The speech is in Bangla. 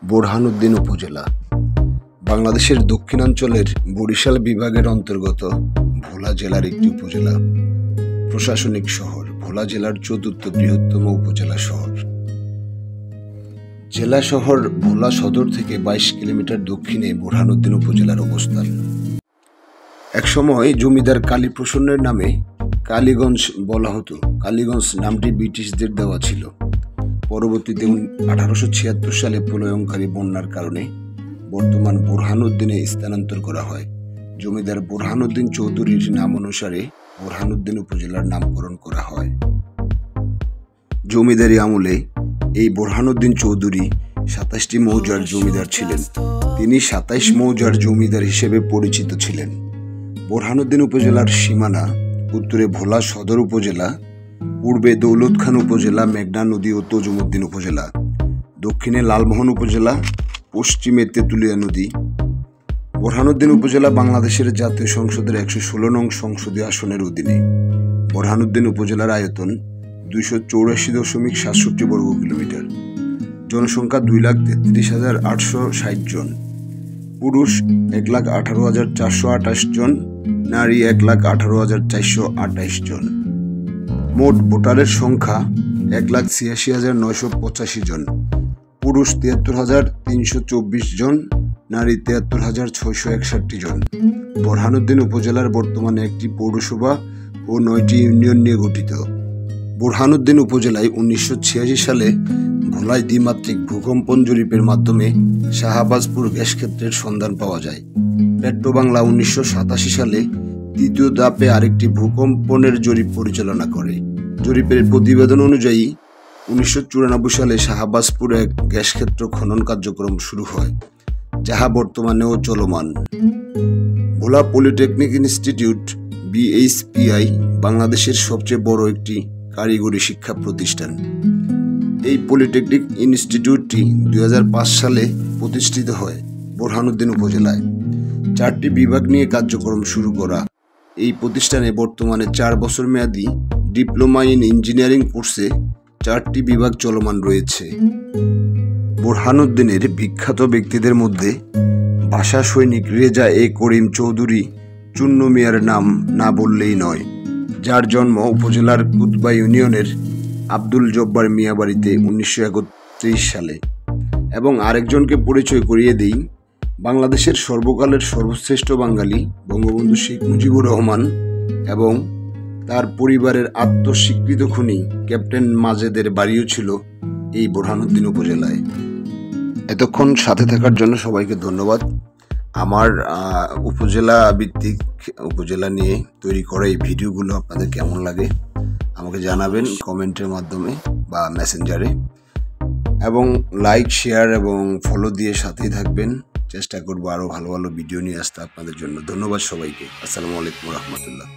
বোরহানউদ্দিন উপজেলা বাংলাদেশের দক্ষিণাঞ্চলের বরিশাল বিভাগের অন্তর্গত ভোলা জেলার একটি উপজেলা। প্রশাসনিক শহর ভোলা জেলার চতুর্থ বৃহত্তম উপজেলা শহর। জেলা শহর ভোলা সদর থেকে 22 কিলোমিটার দক্ষিণে বোরহানউদ্দিন উপজেলার অবস্থান। একসময় জমিদার কালীপ্রসন্নের নামে কালীগঞ্জ বলা হতো। কালীগঞ্জ নামটি ব্রিটিশদের দেওয়া ছিল। পরবর্তীতে 1876 সালে প্রলয়ঙ্কারী বন্যার কারণে বর্তমান বোরহানউদ্দিনে স্থানান্তর করা হয়। জমিদার বোরহানউদ্দিন চৌধুরীর নাম অনুসারে বোরহানউদ্দিন উপজেলার নামকরণ করা হয়। জমিদারি আমলে এই বোরহানউদ্দিন চৌধুরী 27টি মৌজার জমিদার ছিলেন। তিনি 27 মৌজার জমিদার হিসেবে পরিচিত ছিলেন। বোরহানউদ্দিন উপজেলার সীমানা উত্তরে ভোলা সদর উপজেলা, পূর্বে দৌলত খান উপজেলা, মেঘনা নদী ও তজুমউদ্দিন উপজেলা, দক্ষিণে লালমোহন উপজেলা, পশ্চিমে তেঁতুলিয়া নদী। বোরহানউদ্দিন উপজেলা বাংলাদেশের জাতীয় সংসদের 116 নং সংসদীয় আসনের অধীনে। বোরহানউদ্দিন উপজেলার আয়তন 284.67 বর্গ কিলোমিটার। জনসংখ্যা 2,33,860 জন। পুরুষ 1,18,428 জন, নারী 1,18,428 জন। মোট ভোটারের সংখ্যা 1,86,985 জন। পুরুষ 73,324 জন, নারী 73,661 জন। বোরহানউদ্দিন উপজেলার বর্তমানে একটি পৌরসভা ও 9টি ইউনিয়ন নিয়ে গঠিত। বোরহানউদ্দিন উপজেলায় 1986 সালে ভোলায় দ্বিমাত্রিক ভূকম্পন জরিপের মাধ্যমে শাহবাজপুর গ্যাস ক্ষেত্রের সন্ধান পাওয়া যায়। পেট্রোবাংলা 1987 সালে তৃতীয় ধাপে আরেকটি ভূকম্পনের জরিপ পরিচালনা করে। জরিপের প্রতিবেদন অনুযায়ী 1994 সালে শাহবাজপুরে গ্যাস ক্ষেত্র খনন কার্যক্রম শুরু হয়, যাহা বর্তমানেও চলমান। ভোলা পলিটেকনিক ইনস্টিটিউট BHPI বাংলাদেশের সবচেয়ে বড় একটি কারিগরি শিক্ষা প্রতিষ্ঠান। এই পলিটেকনিক ইনস্টিটিউটটি 2005 সালে প্রতিষ্ঠিত হয় বোরহানউদ্দিন উপজেলায়। 4টি বিভাগ নিয়ে কার্যক্রম শুরু করা এই প্রতিষ্ঠানে বর্তমানে 4 বছর মেয়াদী ডিপ্লোমা ইন ইঞ্জিনিয়ারিং কোর্সে 4টি বিভাগ চলমান রয়েছে। বোরহানউদ্দিনের বিখ্যাত ব্যক্তিদের মধ্যে ভাষা সৈনিক রেজা করিম চৌধুরী চুন্নু মিয়ার নাম না বললেই নয়, যার জন্ম উপজেলার কুতবা ইউনিয়নের আব্দুল জব্বার মিয়া বাড়িতে 1931 সালে। এবং আরেকজনকে পরিচয় করিয়ে দেই, বাংলাদেশের সর্বকালের সর্বশ্রেষ্ঠ বাঙালি বঙ্গবন্ধু শেখ মুজিবুর রহমান এবং তার পরিবারের আত্মস্বীকৃত খুনি ক্যাপ্টেন মাজেদের বাড়িও ছিল এই বোরহানউদ্দিন উপজেলায়। এতক্ষণ সাথে থাকার জন্য সবাইকে ধন্যবাদ। আমার উপজেলা ভিত্তিক উপজেলা নিয়ে তৈরি করা এই ভিডিওগুলো আপনাদের কেমন লাগে আমাকে জানাবেন কমেন্টের মাধ্যমে বা মেসেঞ্জারে, এবং লাইক, শেয়ার এবং ফলো দিয়ে সাথেই থাকবেন। চেষ্টা করবো আরও ভালো ভালো ভিডিও নিয়ে আসতে আপনাদের জন্য। ধন্যবাদ সবাইকে। আসসালামু আলাইকুম রহমতুল্লাহ।